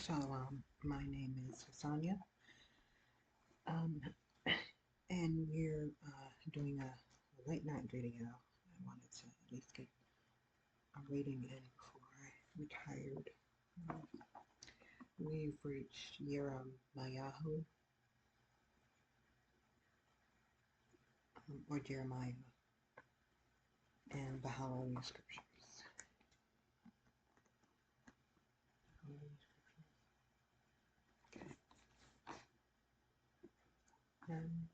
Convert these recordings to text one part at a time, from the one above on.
Shalom. My name is Sonia, um, and we're doing a late night video. I wanted to at least get a reading in before I retired. Um, we've reached Yirmeyahu, or Jeremiah, and the HalleluYAH scriptures. Okay. Um,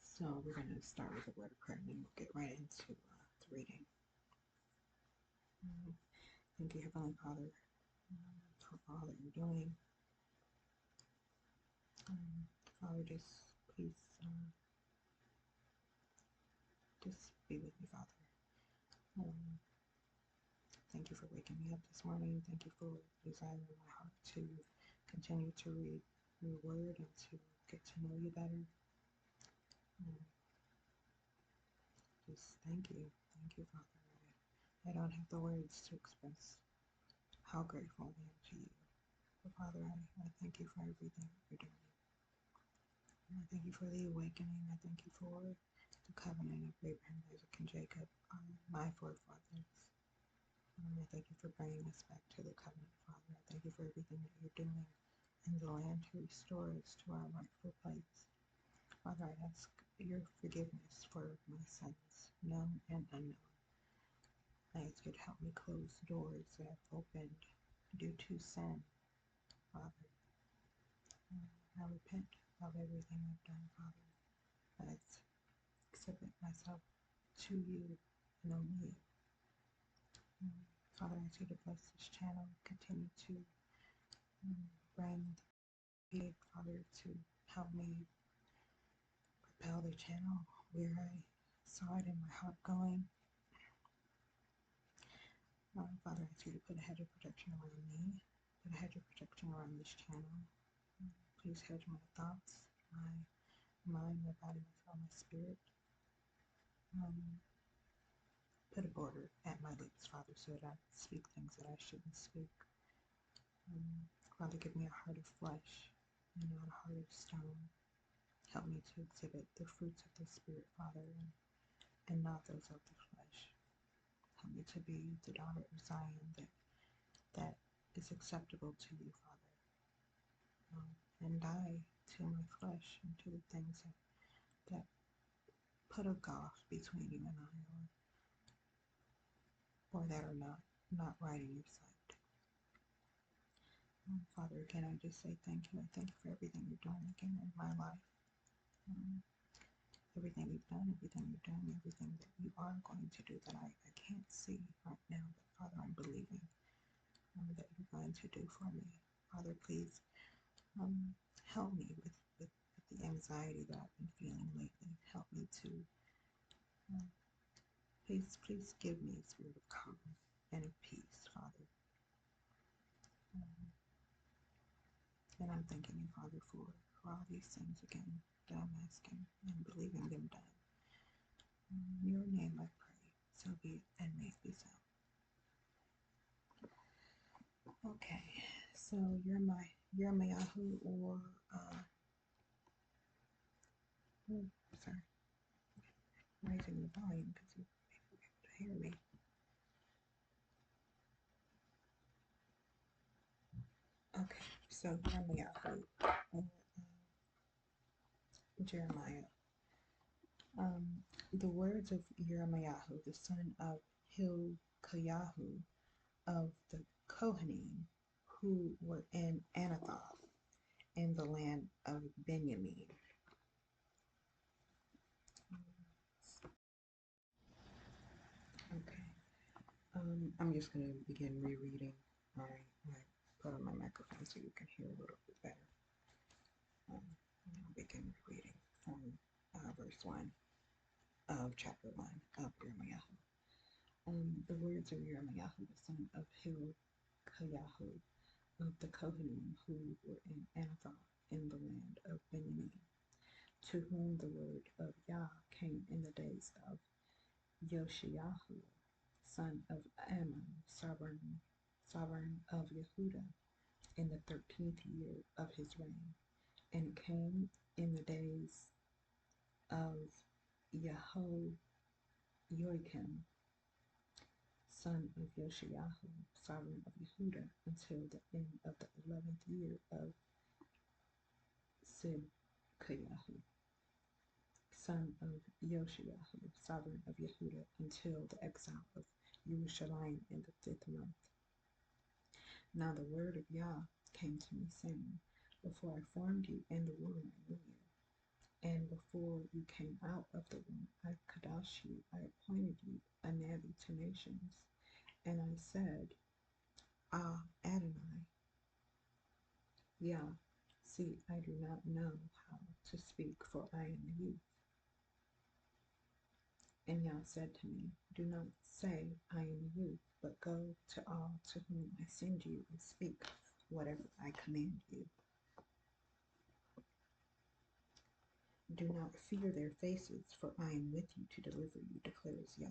so we're going to start with a word of prayer, and then we'll get right into the reading. Thank you, Heavenly Father, for all that you're doing. Father, just be with me, Father. Thank you for waking me up this morning. Thank you for desiring my heart to continue to read your word and to get to know you better. Just thank you. Thank you, Father. I don't have the words to express how grateful I am to you. But Father, I thank you for everything you're doing. And I thank you for the awakening. I thank you for the covenant of Abraham, Isaac, and Jacob, my forefathers. I thank you for bringing us back to the covenant, Father. I thank you for everything that you're doing in the land to restore us to our rightful place. Father, I ask your forgiveness for my sins, known and unknown. I ask you to help me close doors that I've opened due to sin, Father. I repent of everything I've done, Father. I submit myself to you and only you. Father, I ask you to bless this channel, continue to bring the Father to help me propel the channel where I saw it in my heart going. Father, I ask you to put a hedge of protection around me, put a hedge of protection around this channel. Please hedge my thoughts, my mind, my body, my soul, my spirit. Put a border at my lips, Father, so that I speak things that I shouldn't speak. Father, give me a heart of flesh and not a heart of stone. Help me to exhibit the fruits of the Spirit, Father, and not those of the flesh. Help me to be the daughter of Zion that is acceptable to you, Father. And die to my flesh and to the things that put a gulf between you and I, or that are not right in your sight. Father, again, I just say thank you. I thank you for everything you're doing again in my life. Everything you've done, everything you're doing, everything that you are going to do that I can't see right now. But Father, I'm believing that you're going to do for me. Father, please help me with the anxiety that I've been feeling lately. Help me to, please give me a spirit of calm and of peace, Father. And I'm thanking you, Father, for all these things again that I'm asking and believing them done. In your name I pray, so be it and may it be so. Okay, so Yirmeyahu, or sorry, raising the volume because you may be able to hear me. Okay, so Yirmeyahu, or Jeremiah. The words of Yirmeyahu, the son of Hilkiyahu, of the Kohanim, who were in Anathoth, in the land of Benjamin. Okay. I'm just going to begin rereading. I put on my microphone so you can hear a little bit better. I'll begin reading from verse 1 of chapter 1 of Yirmeyahu. The words of Yirmeyahu, the son of Hilkiyahu, of the Kohanim, who were in Anathoth, in the land of Benjamin, to whom the word of Yah came in the days of, son of Ammon, sovereign of Yehudah, in the 13th year of his reign. And it came in the days of Jehoiakim, son of Yoshiyahu, sovereign of Yehuda, until the end of the 11th year of Sidkiyahu, son of Yoshiyahu, sovereign of Yehuda, until the exile of Jerusalem in the 5th month. Now the word of Yah came to me, saying, Before I formed you in the womb, I knew you. And before you came out of the womb, I kadosh you, I appointed you a Navi to nations. And I said, Ah, Adonai, Yah, see, I do not know how to speak, for I am a youth. And Yah said to me, Do not say, I am a youth, but go to all to whom I send you and speak whatever I command you. Do not fear their faces, for I am with you to deliver you, declares Yah.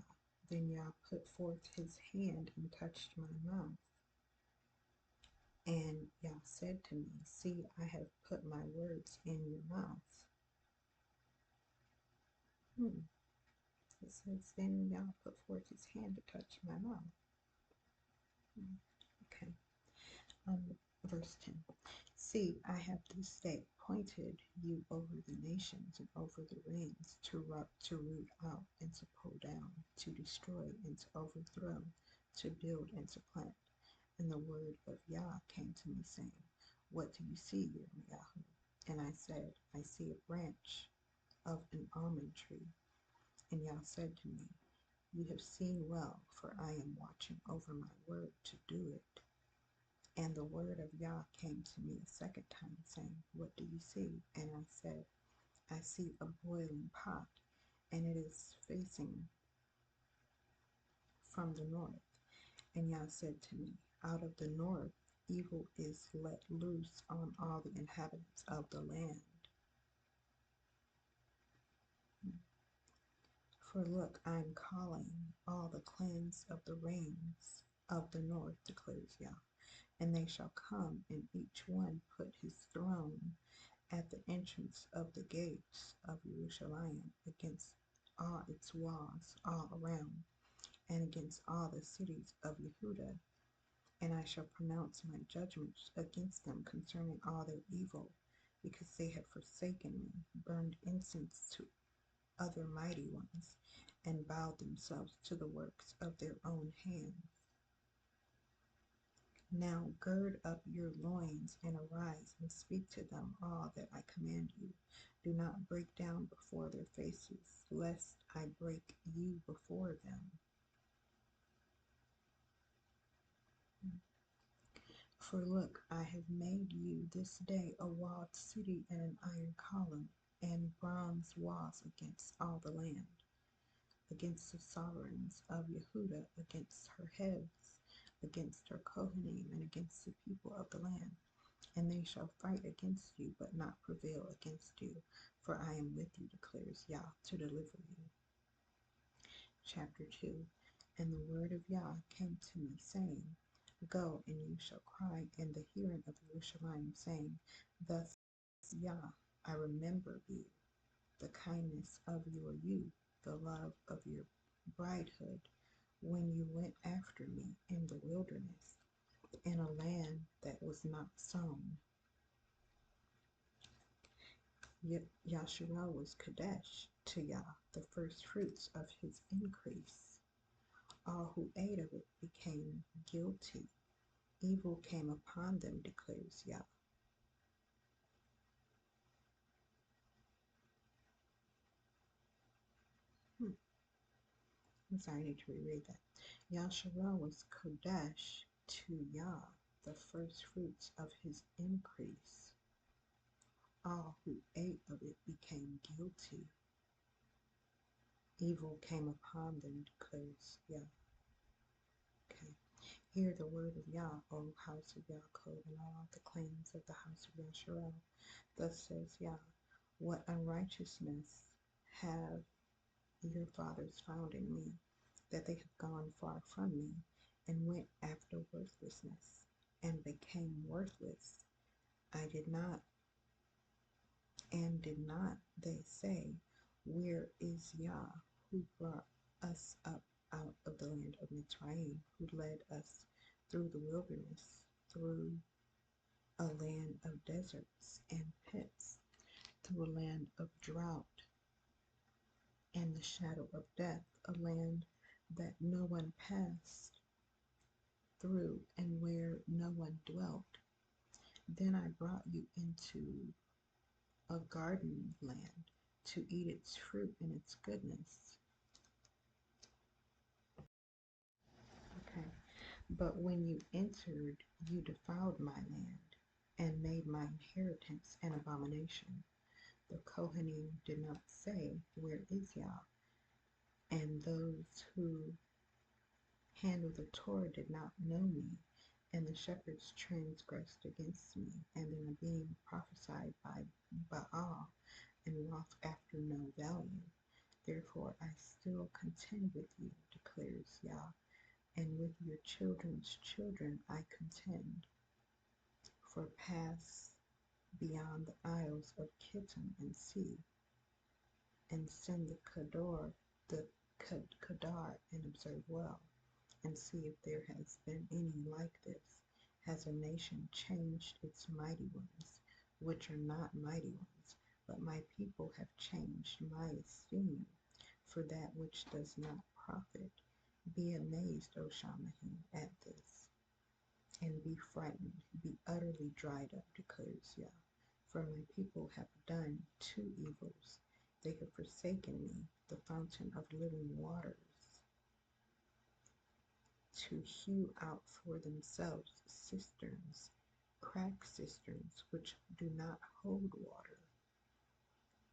Then Yah put forth his hand and touched my mouth. And Yah said to me, See, I have put my words in your mouth. It says, Then Yah put forth his hand to touch my mouth. Okay. Verse 10. See, I have this day appointed you over the nations and over the reigns to root out and to pull down, to destroy and to overthrow, to build and to plant. And the word of Yah came to me, saying, What do you see, Yirmeyahu? And I said, I see a branch of an almond tree. And Yah said to me, You have seen well, for I am watching over my word to do it. And the word of Yah came to me a second time, saying, What do you see? And I said, I see a boiling pot, and it is facing from the north. And Yah said to me, Out of the north evil is let loose on all the inhabitants of the land. For look, I am calling all the clans of the reigns of the north, declares Yah. And they shall come, and each one put his throne at the entrance of the gates of Jerusalem, against all its walls all around, and against all the cities of Yehuda. And I shall pronounce my judgments against them concerning all their evil, because they have forsaken me, burned incense to other mighty ones, and bowed themselves to the works of their own hands. Now gird up your loins and arise and speak to them all that I command you. Do not break down before their faces, lest I break you before them. For look, I have made you this day a walled city and an iron column, and bronze walls against all the land, against the sovereigns of Yehuda, against her heads, against her Kohanim, and against the people of the land. And they shall fight against you, but not prevail against you, for I am with you, declares Yah, to deliver you. Chapter 2. And the word of Yah came to me, saying, Go, and you shall cry in the hearing of Jerusalem, saying, Thus Yah, I remember you, the kindness of your youth, the love of your bridehood, when you went after me in the wilderness, in a land that was not sown. Yahshua was Kadesh to Yah, the first fruits of his increase. All who ate of it became guilty. Evil came upon them, declares Yah. I'm sorry, I need to reread that. Yahshua was Kodesh to Yah, the first fruits of his increase. All who ate of it became guilty. Evil came upon them, declares Yah. Okay. Hear the word of Yah, O house of Yaakov, and all the clans of the house of Yasharal. Thus says Yah, What unrighteousness have your fathers found in me, that they have gone far from me, and went after worthlessness, and became became worthless. I did not, and did not they say, where is Yah, who brought us up out of the land of Mitzrayim, who led us through the wilderness, through a land of deserts and pits, through a land of drought and the shadow of death, a land that no one passed through and where no one dwelt. Then I brought you into a garden land to eat its fruit and its goodness. Okay. But when you entered, you defiled my land and made my inheritance an abomination. The Kohanim did not say, where is Yah? And those who handle the Torah did not know me, and the shepherds transgressed against me, and the Nabim prophesied by Baal, and wrought after no value. Therefore I still contend with you, declares Yah, and with your children's children I contend. For pass beyond the isles of Kittim and see, and send the Kedar, and observe well, and see if there has been any like this. Has a nation changed its mighty ones, which are not mighty ones, but my people have changed my esteem for that which does not profit. Be amazed, O Shamahi, at this, and be frightened, be utterly dried up, declares Yah. For my people have done two evils. They have forsaken me, the fountain of living waters, to hew out for themselves cisterns, cracked cisterns, which do not hold water.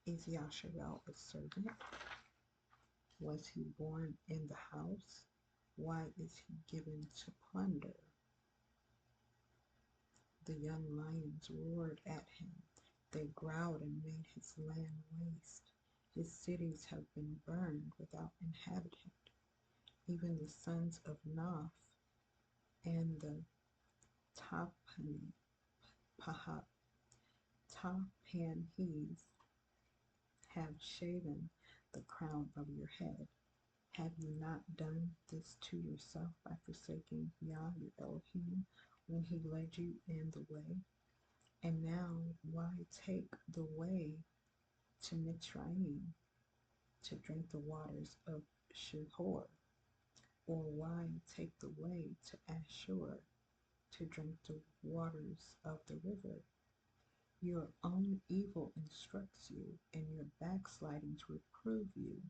Is Yasharel a servant? Was he born in the house? Why is he given to plunder? The young lions roared at him. They growled and made his land waste. His cities have been burned without inhabitant. Even the sons of Naph and the Tapanhes have shaven the crown of your head. Have you not done this to yourself by forsaking Yah your Elohim when he led you in the way? And now why take the way to Mitzrayim to drink the waters of Shihor? Or why take the way to Ashur to drink the waters of the river? Your own evil instructs you, and your backslidings reprove you.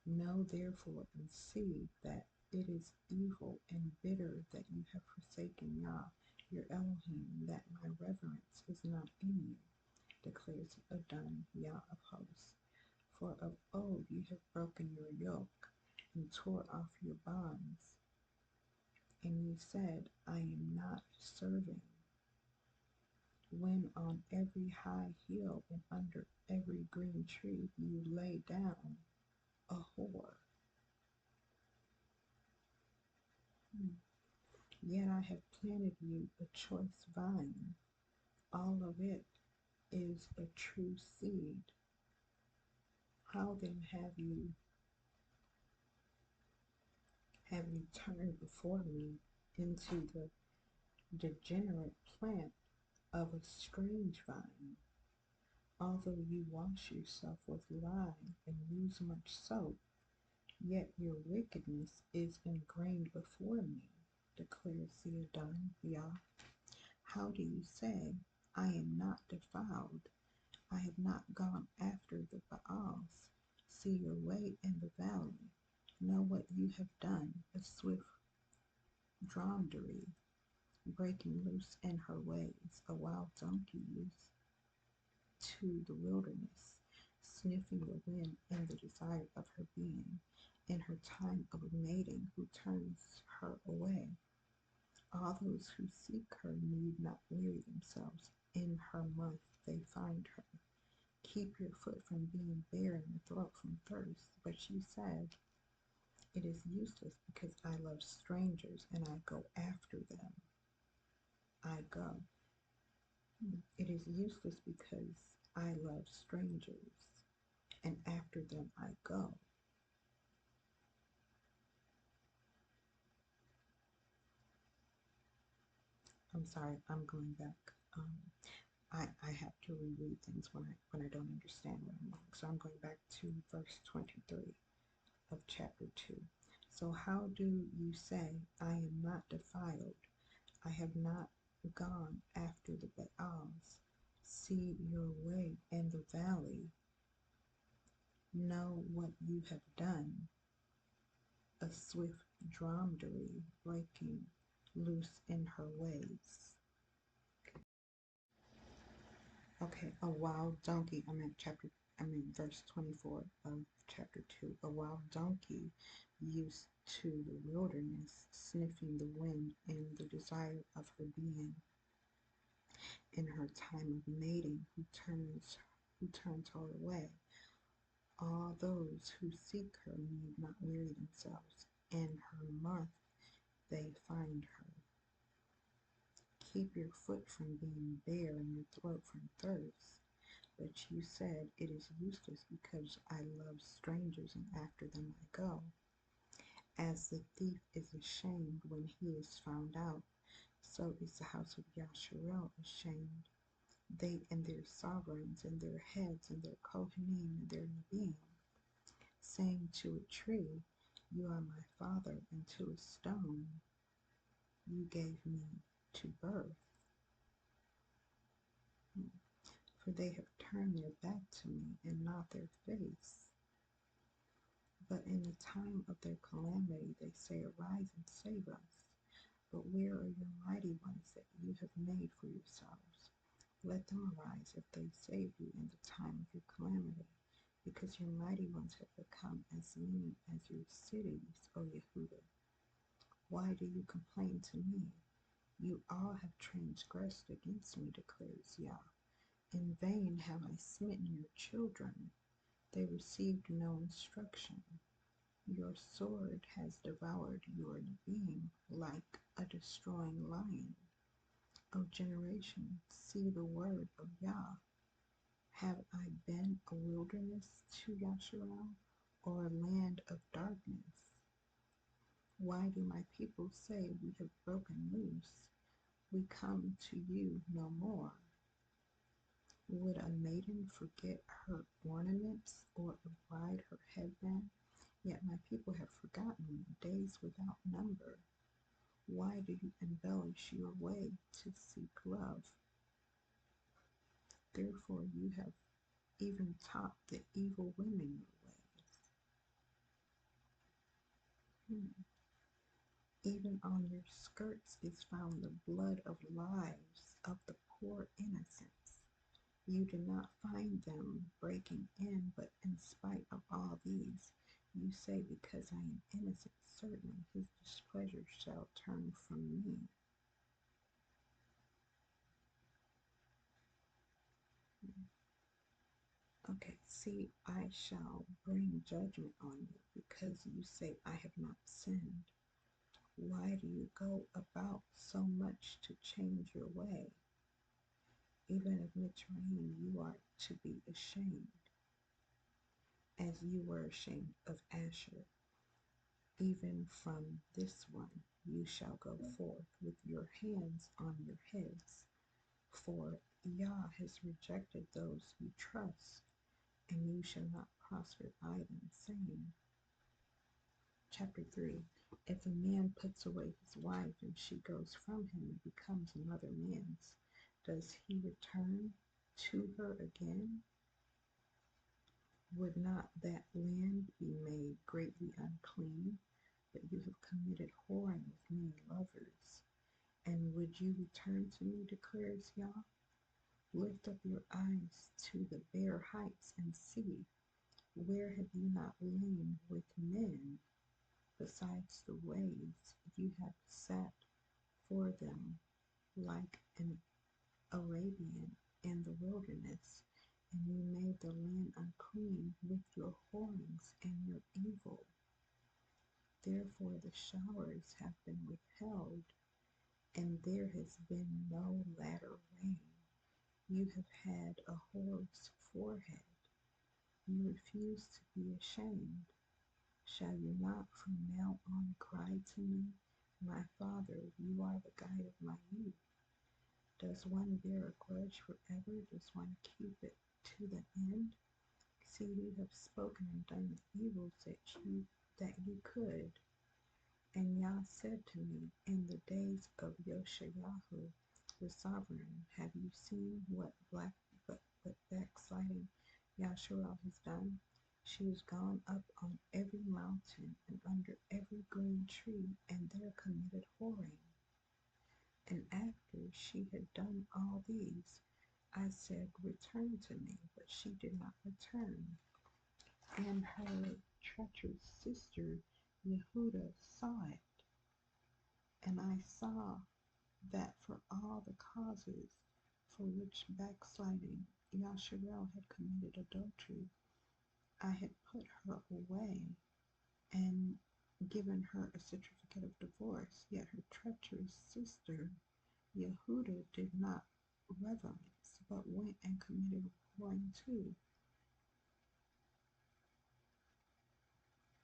Know therefore and see that it is evil and bitter that you have forsaken Yah, your Elohim, that my reverence is not in you, declares Adon, Yah of hosts. For of old you have broken your yoke and tore off your bonds, and you said, I am not serving, when on every high hill and under every green tree you lay down a whore. Yet I have planted you a choice vine. All of it is a true seed. How then have you turned before me into the degenerate plant of a strange vine? Although you wash yourself with lye and use much soap, yet your wickedness is ingrained before me, declares the Adon, Yah. How do you say, I am not defiled? I have not gone after the Baals. See your way in the valley. Know what you have done, a swift dromedary, breaking loose in her ways, a wild donkey used to the wilderness, sniffing the wind in the desire of her being, in her time of mating, who turns her away. All those who seek her need not weary themselves. In her month they find her. Keep your foot from being bare and your throat from thirst. But she said, it is useless because I love strangers and I go after them. I go. It is useless because I love strangers, and after them I go. I'm sorry, I'm going back. Um, I have to reread things when I don't understand what I'm reading. So I'm going back to verse 23 of chapter 2. So how do you say, I am not defiled? I have not gone after the Baals. See your way in the valley. Know what you have done. A swift dromedary breaking loose in her ways. Okay, a wild donkey. I'm in verse 24 of chapter 2. A wild donkey used to the wilderness, sniffing the wind in the desire of her being. In her time of mating, who turns her away. All those who seek her need not weary themselves. In her month they find her. Keep your foot from being bare and your throat from thirst. But you said, it is useless because I love strangers and after them I go. As the thief is ashamed when he is found out, so is the house of Yasharel ashamed. They and their sovereigns and their heads and their Kohanim and their Nevi'im, saying to a tree, you are my father, and to a stone, you gave me to birth. For they have turned their back to me and not their face. But in the time of their calamity they say, arise and save us. But where are your mighty ones that you have made for yourselves? Let them arise if they save you in the time of your calamity, because your mighty ones have become as many as your cities, O Yehuda. Why do you complain to me? You all have transgressed against me, declares Yah. In vain have I smitten your children. They received no instruction. Your sword has devoured your being like a destroying lion. O generation, see the word of Yah. Have I been a wilderness to Yasharal, or a land of darkness? Why do my people say we have broken loose? We come to you no more. Would a maiden forget her ornaments, or a bride her headband? Yet my people have forgotten me, days without number. Why do you embellish your way to seek love? Therefore you have even taught the evil women your ways. Even on your skirts is found the blood of lives of the poor innocents. You do not find them breaking in, but in spite of all these, you say, because I am innocent, certainly his displeasure shall turn from me. Okay, see, I shall bring judgment on you, because you say I have not sinned. Why do you go about so much to change your way? Even of Mitzrayim you are to be ashamed, as you were ashamed of Asher. Even from this one you shall go forth with your hands on your heads, for Yah has rejected those you trust, and you shall not prosper by them, saying. Chapter 3. If a man puts away his wife and she goes from him and becomes another man's, does he return to her again? Would not that land be made greatly unclean, that you have committed whoring with many lovers? And would you return to me, declares Yah? Lift up your eyes to the bare heights and see, where have you not lain with men? Besides the ways you have sat for them like an Arabian in the wilderness, and you made the land unclean with your whorings and your evil. Therefore the showers have been withheld, and there has been no latter rain. You have had a whore's forehead. You refuse to be ashamed. Shall you not from now on cry to me, my father, you are the guide of my youth? Does one bear a grudge forever? Does one keep it to the end? See, you have spoken and done the evils that you could. And Yah said to me, in the days of Yoshayahu, the sovereign, have you seen what backsliding Yasharal has done? She has gone up on every mountain and under every green tree, and there committed whoring. And after she had done all these, I said, return to me, but she did not return. And her treacherous sister Yehuda saw it, and I saw that for all the causes for which backsliding Yasharel had committed adultery, I had put her away and given her a certificate of divorce, yet her treacherous sister Yehuda did not reverence, but went and committed whoring too.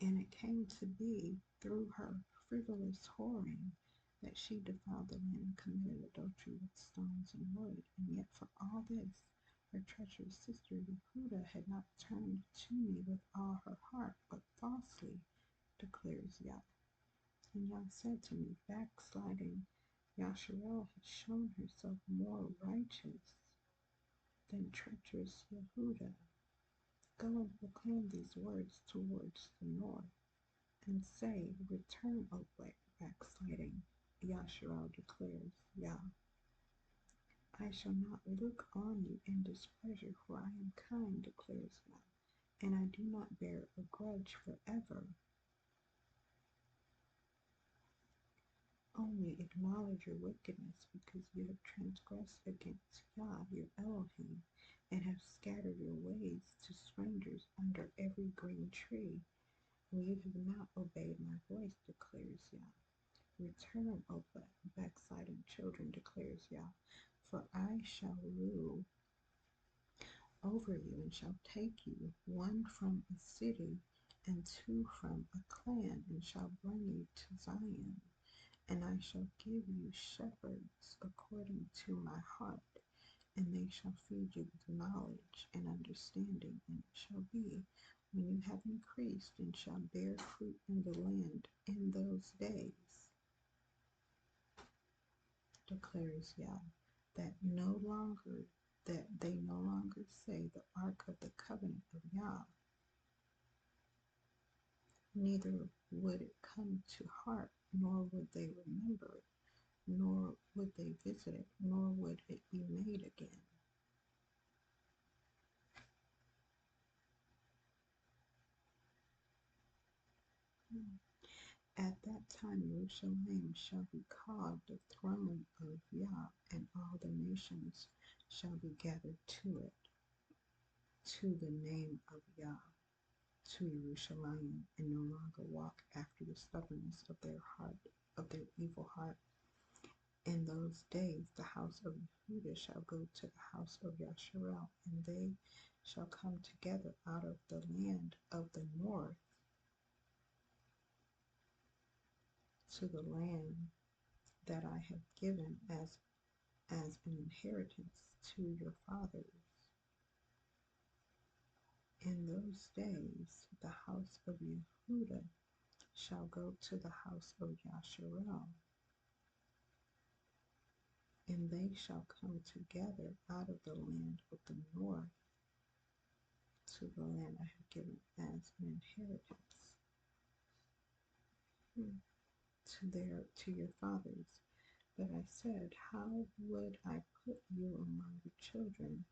And it came to be through her frivolous whoring that she defiled the land and committed adultery with stones and wood. And yet for all this, her treacherous sister Yehuda had not turned to me with all her heart, but falsely, declares Yah. And Yah said to me, backsliding Yasharel has shown herself more righteous than treacherous Yehuda. Go and proclaim these words towards the north, and say, return, O backsliding Yasharel, declares Yah. I shall not look on you in displeasure, for I am kind, declares Yah, and I do not bear a grudge forever. Only acknowledge your wickedness, because you have transgressed against Yah, your Elohim, and have scattered your ways to strangers under every green tree. And you have not obeyed my voice, declares Yah. Return, O backsliding children, declares Yah, for I shall rule over you, and shall take you, one from a city, and two from a clan, and shall bring you to Zion. And I shall give you shepherds according to my heart, and they shall feed you with knowledge and understanding. And it shall be, when you have increased and shall bear fruit in the land in those days, declares Yah, that they no longer say the ark of the covenant of Yah, neither would it come to heart, nor would they remember it, nor would they visit it, nor would it be made again. At that time Jerusalem shall be called the throne of Yah, and all the nations shall be gathered to it, to the name of Yah, to Jerusalem, and no longer walk after the stubbornness of their heart, of their evil heart. In those days the house of Yehuda shall go to the house of Yasharel, and they shall come together out of the land of the north to the land that I have given as an inheritance to your fathers. In those days the house of Yehuda shall go to the house of Yasharel, and they shall come together out of the land of the north to the land I have given as an inheritance to your fathers. But I said, how would I put you among the children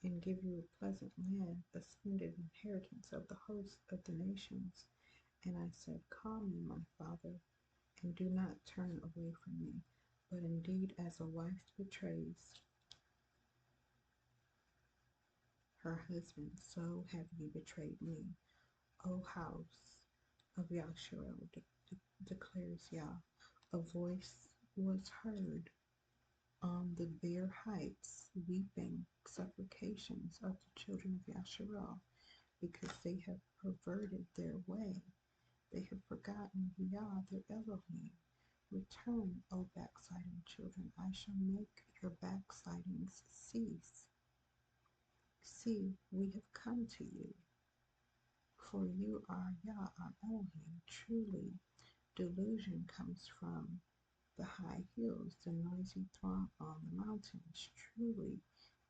and give you a pleasant land, a splendid inheritance of the host of the nations? And I said, call me my father, and do not turn away from me. But indeed, as a wife betrays her husband, so have you betrayed me, O house of Yasharel, declares Yah. A voice was heard on the bare heights, weeping supplications of the children of Yasharel, because they have perverted their way. They have forgotten Yah, their Elohim. Return, O backsliding children, I shall make your backslidings cease. See, we have come to you, for you are Yah, our Elohim. Truly, delusion comes from the high hills, the noisy throng on the mountains. Truly,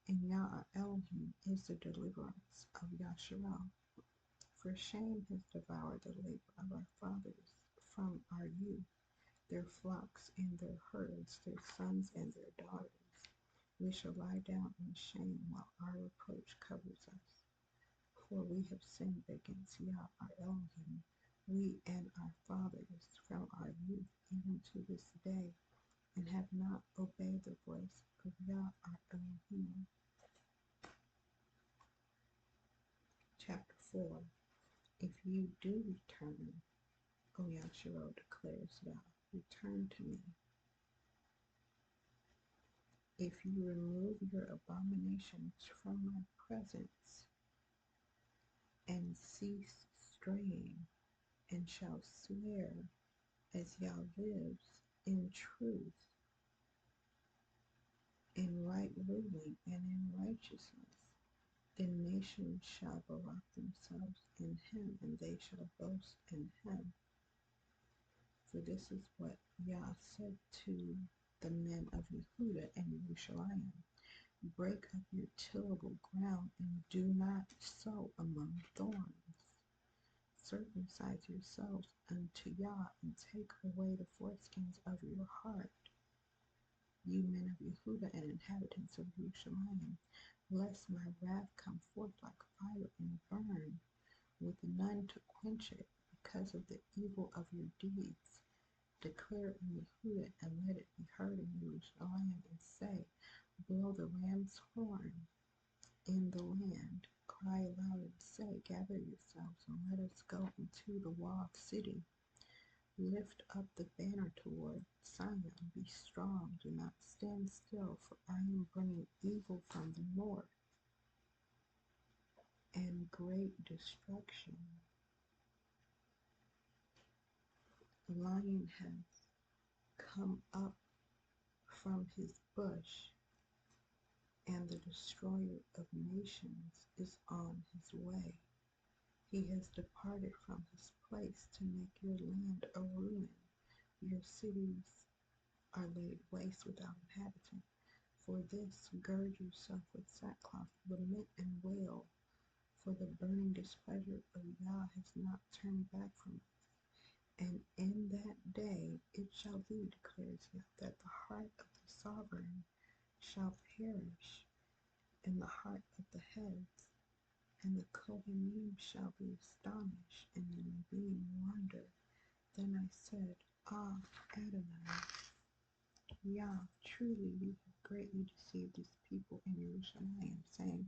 in Yah, our Elohim, is the deliverance of Yasharel. For shame has devoured the labor of our fathers from our youth, their flocks and their herds, their sons and their daughters. We shall lie down in shame while our reproach covers us. For we have sinned against Yah, our Elohim, we and our fathers from our youth even to this day, and have not obeyed the voice of Yah, our Elohim. Chapter 4. If you do return, O Yasharel, declares Yah, return to me. If you remove your abominations from my presence, and cease straying, and shall swear as Yah lives in truth, in right ruling, and in righteousness, then nations shall barack themselves in him, and they shall boast in him. For this is what Yah said to the men of Yehuda and Yerushalayim: break up your tillable ground, and do not sow among thorns. Circumcise yourselves unto Yah, and take away the foreskins of your heart, you men of Yehuda and inhabitants of Yerushalayim, lest my wrath come forth like fire and burn, with none to quench it, because of the evil of your deeds. Declare in Yehuda, and let it be heard in Yerushalayim, and say, blow the ram's horn in the land. Cry aloud and say, gather yourselves, and let us go into the walled city. Lift up the banner toward Zion. Be strong, do not stand still, for I am bringing evil from the north, and great destruction. The lion has come up from his bush, and the destroyer of nations is on his way. He has departed from his place to make your land a ruin. Your cities are laid waste without inhabitant. For this, gird yourself with sackcloth, lament and wail, for the burning displeasure of Yah has not turned back from us. And in that day it shall be, declares Yah, that the heart of the sovereign shall perish, and the heart of the heads, and the Kohanim shall be astonished, and the Nevi'im wonder. Then I said, Ah, Adonai, Yah, truly you have greatly deceived this people in Jerusalem, saying,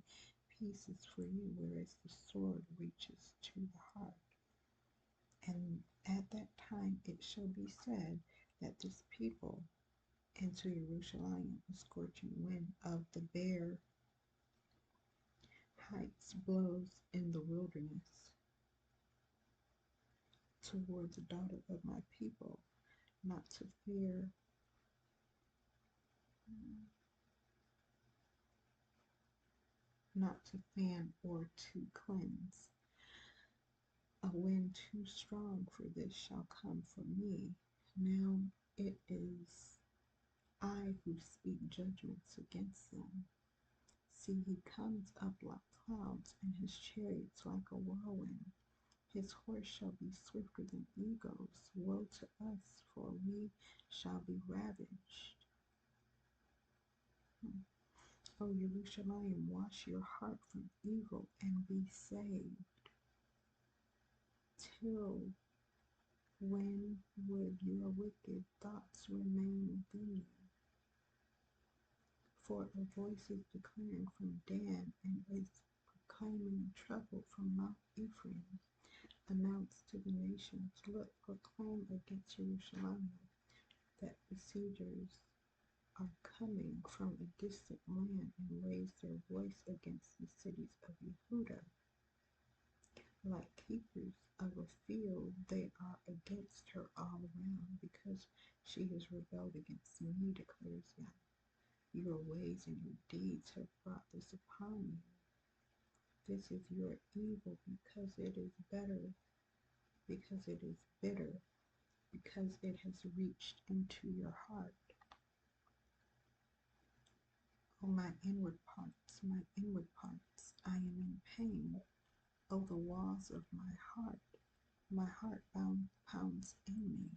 peace is for you, whereas the sword reaches to the heart. And at that time it shall be said that this people into Jerusalem a scorching wind of the bare heights blows in the wilderness towards the daughter of my people, not to fear, not to fan or to cleanse. A wind too strong for this shall come from me. Now it is I who speak judgments against them. See, he comes up like clouds, and his chariots like a whirlwind. His horse shall be swifter than eagles. Woe to us, for we shall be ravaged. O Yerushalayim, wash your heart from evil and be saved. Till when would your wicked thoughts remain within you? For a voice is declaring from Dan, and is proclaiming trouble from Mount Ephraim. Announce to the nations, look, proclaim against Jerusalem. that besiegers are coming from a distant land and raise their voice against the cities of Yehuda. Like keepers of a field, they are against her all around, because she has rebelled against me, declares Yah. Your ways and your deeds have brought this upon you. This is your evil, because it is bitter, because it has reached into your heart. Oh, my inward parts, I am in pain. Oh, the walls of my heart pounds in me.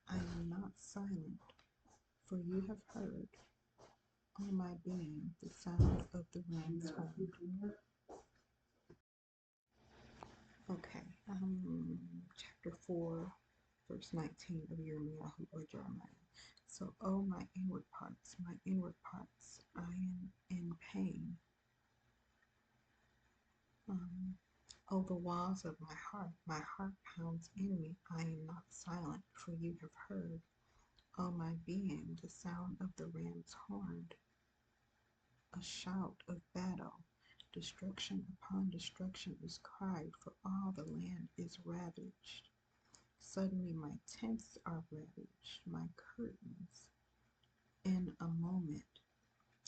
I am not silent, for you have heard, all my being, the sound of the ram's horn. Okay, chapter 4, verse 19 of Yirmeyahu or Jeremiah. So, oh, my inward parts, I am in pain. Oh, the walls of my heart pounds in me. I am not silent, for you have heard, oh, my being, the sound of the ram's horn. A shout of battle, destruction upon destruction is cried, for all the land is ravaged. Suddenly my tents are ravaged, my curtains in a moment.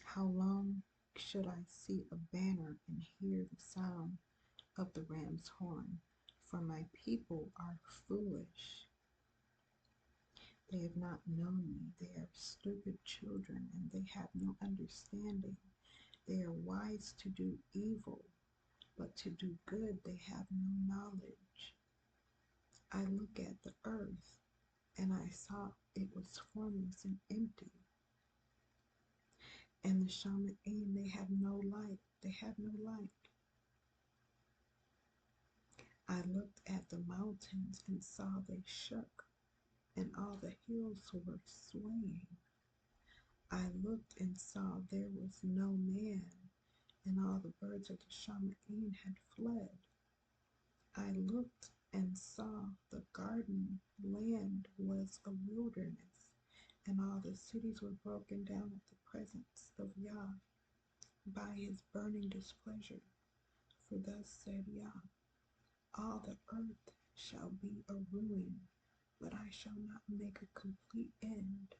How long should I see a banner and hear the sound of the ram's horn? For my people are foolish. They have not known me. They are stupid children, and they have no understanding. They are wise to do evil, but to do good they have no knowledge. I look at the earth, and I saw it was formless and empty. And the Shamma'im, they have no light. I looked at the mountains and saw they shook, and all the hills were swaying. I looked and saw there was no man, and all the birds of the Shamma'im had fled. I looked and saw the garden land was a wilderness, and all the cities were broken down at the presence of Yah by his burning displeasure. For thus said Yah, all the earth shall be a ruin, but I shall not make a complete end.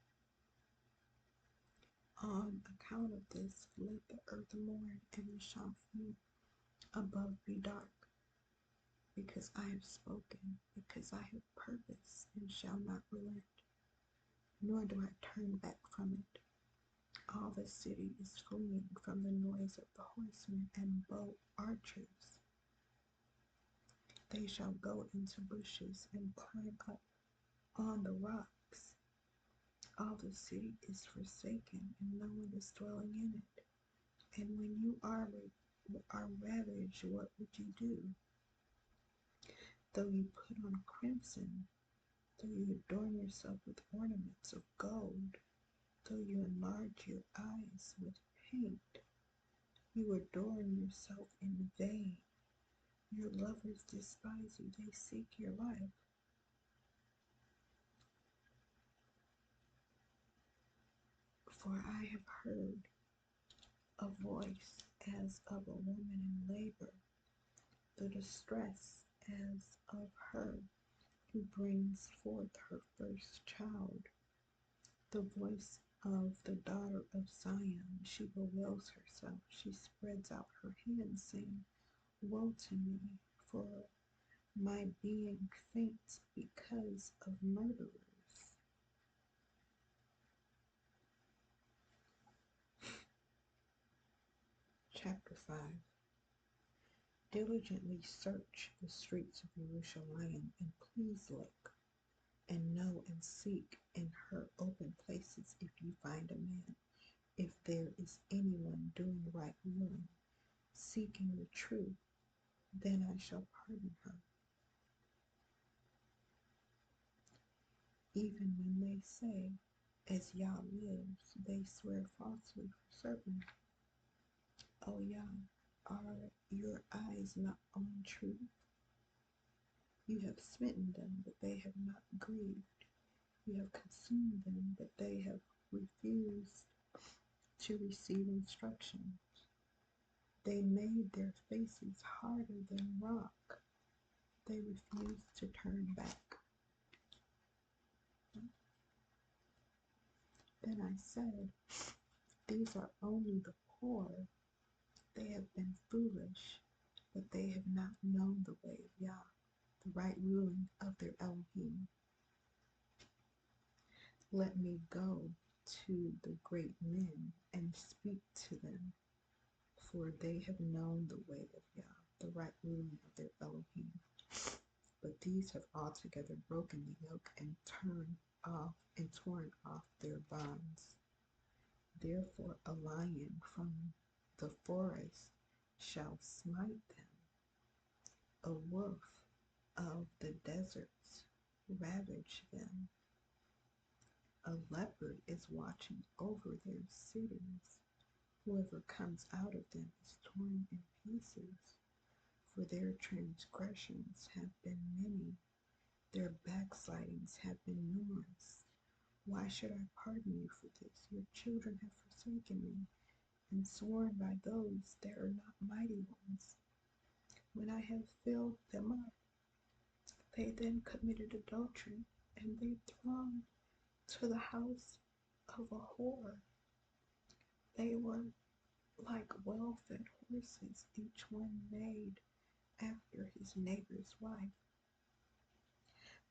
On account of this, let the earth mourn, and the Shafim above be dark. Because I have spoken, because I have purposed, and shall not relent, nor do I turn back from it. All the city is fleeing from the noise of the horsemen and bow archers. They shall go into bushes and climb up on the rocks. All the city is forsaken, and no one is dwelling in it. And when you are ravaged, what would you do? Though you put on crimson, though you adorn yourself with ornaments of gold, though you enlarge your eyes with paint, you adorn yourself in vain. Your lovers despise you, they seek your life. For I have heard a voice as of a woman in labor, the distress as of her who brings forth her first child. The voice of the daughter of Zion, she bewails herself, she spreads out her hands, saying, woe to me, for my being faints because of murderers. Chapter 5. Diligently search the streets of Jerusalem, and please look and know and seek in her open places if you find a man, if there is anyone doing right willing, seeking the truth, then I shall pardon her. Even when they say, as Yah lives, they swear falsely for certain. O Yah, are your eyes not on truth? You have smitten them, but they have not grieved. You have consumed them, but they have refused to receive instruction. They made their faces harder than rock. They refused to turn back. Then I said, these are only the poor. They have been foolish, but they have not known the way of Yah, the right ruling of their Elohim. Let me go to the great men and speak to them, for they have known the way of Yah, the right ruling of their Elohim. But these have altogether broken the yoke and torn off their bonds. Therefore a lion from the forest shall smite them. A wolf of the deserts ravage them. A leopard is watching over their cities. Whoever comes out of them is torn in pieces. For their transgressions have been many, their backslidings have been numerous. Why should I pardon you for this? Your children have forsaken me and sworn by those that are not mighty ones. When I have filled them up, they then committed adultery, and they thronged to the house of a whore. They were like well-fed horses, each one neighed after his neighbor's wife.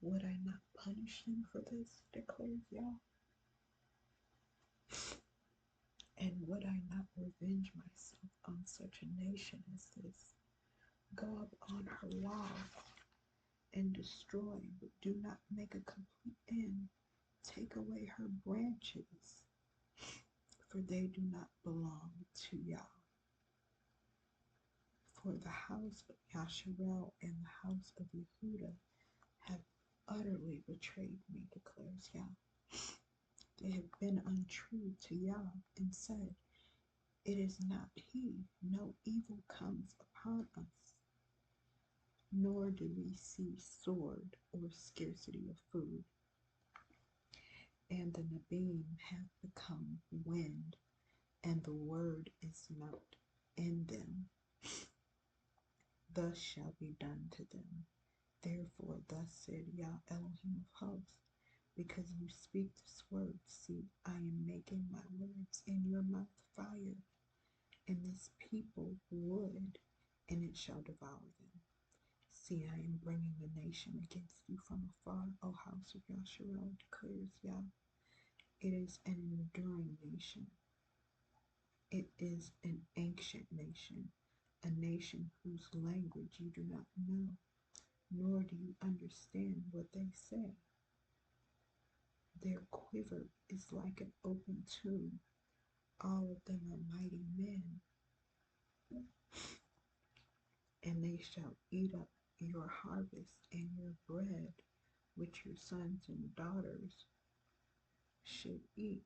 Would I not punish them for this, declares Yah? And would I not revenge myself on such a nation as this? Go up on her wall and destroy, but do not make a complete end. Take away her branches, for they do not belong to Yah. For the house of Yasharel and the house of Yehudah have utterly betrayed me, declares Yah. They have been untrue to Yah and said, it is not he, no evil comes upon us, nor do we see sword or scarcity of food. And the Nabim have become wind, and the word is not in them. Thus shall be done to them. Therefore, thus said Yah Elohim of hosts, because you speak this word, see, I am making my words in your mouth fire, and this people wood, and it shall devour them. See, I am bringing a nation against you from afar, O house of Yasharel, declares Yah. It is an enduring nation. It is an ancient nation, a nation whose language you do not know, nor do you understand what they say. Their quiver is like an open tomb. All of them are mighty men, and they shall eat up your harvest and your bread, which your sons and daughters should eat,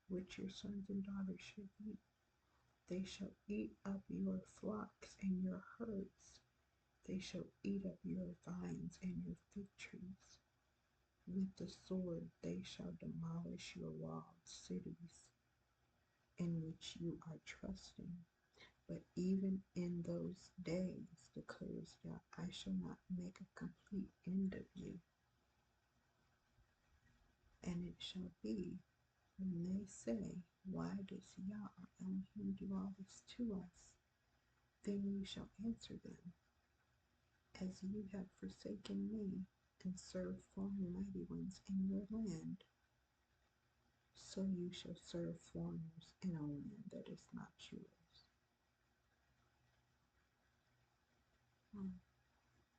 which your sons and daughters should eat. They shall eat up your flocks and your herds. They shall eat up your vines and your fig trees. With the sword they shall demolish your walled cities, in which you are trusting. But even in those days, declares Yah, I shall not make a complete end of you. And it shall be, when they say, why does Yah our Elohim do all this to us? Then you shall answer them, as you have forsaken me and served foreign mighty ones in your land, so you shall serve foreigners in a land that is not yours.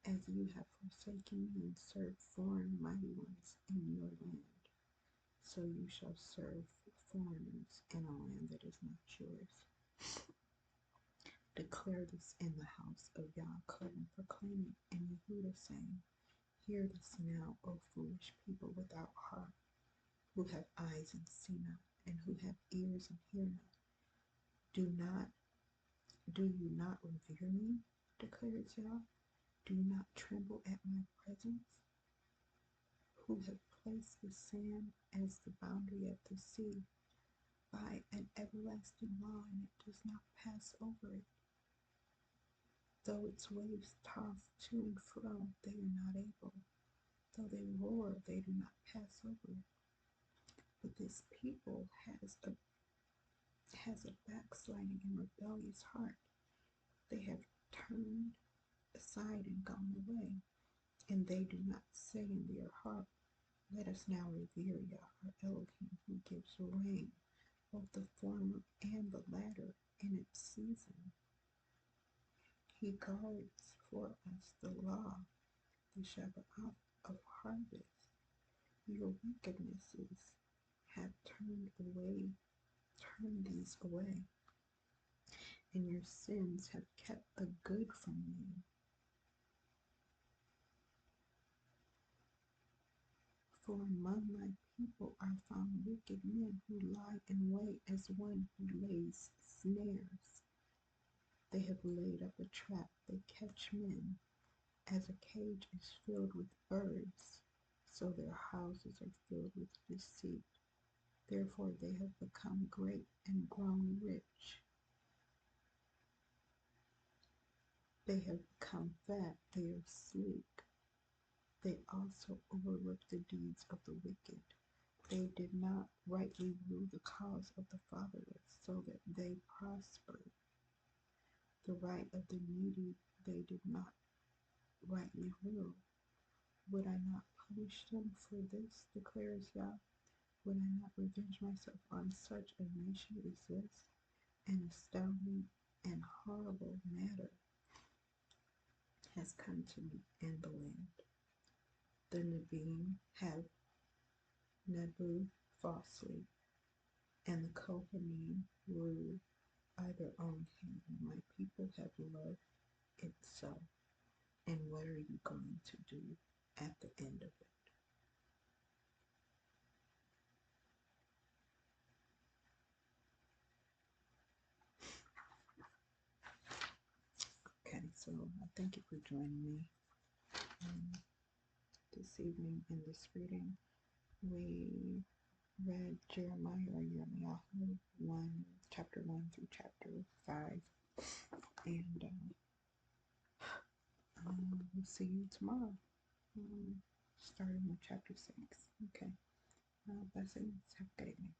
As you have forsaken me and served foreign mighty ones in your land, so you shall serve foreigners in a land that is not yours. Declare this in the house of Yaakov and proclaim it in Yehudah, saying, hear this now, O foolish people without heart, who have eyes and see not, and who have ears and hear not. Do you not revere me, declares Yah? Do you not tremble at my presence? Who have place the sand as the boundary of the sea by an everlasting law, and it does not pass over it. Though its waves toss to and fro, they are not able. Though they roar, they do not pass over it. But this people has a backsliding and rebellious heart. They have turned aside and gone away, and they do not say in their heart, let us now revere Yah, our Elohim, who gives rain, both the former and the latter, in its season. He guards for us the law, the Shabbat of harvest. Your wickednesses have turned these away, and your sins have kept the good from you. For among my people are found wicked men who lie in wait as one who lays snares. They have laid up a trap, they catch men, as a cage is filled with birds, so their houses are filled with deceit. Therefore they have become great and grown rich. They have become fat, they are sleek. They also overlook the deeds of the wicked. They did not rightly rule the cause of the fatherless, so that they prospered. The right of the needy they did not rightly rule. Would I not punish them for this, declares Yah? Would I not revenge myself on such a nation as this? An astounding and horrible matter has come to me in the land. The Nevi'im have Nebu falsely, and the Kohanim rule by their own hand. My people have loved it so. And what are you going to do at the end of it? Okay, so I thank you for joining me this evening in this reading. We read Jeremiah or Yirmeyahu 1, chapter 1 through chapter 5. And we'll see you tomorrow, starting with chapter 6. Okay. Blessings. Have a good evening.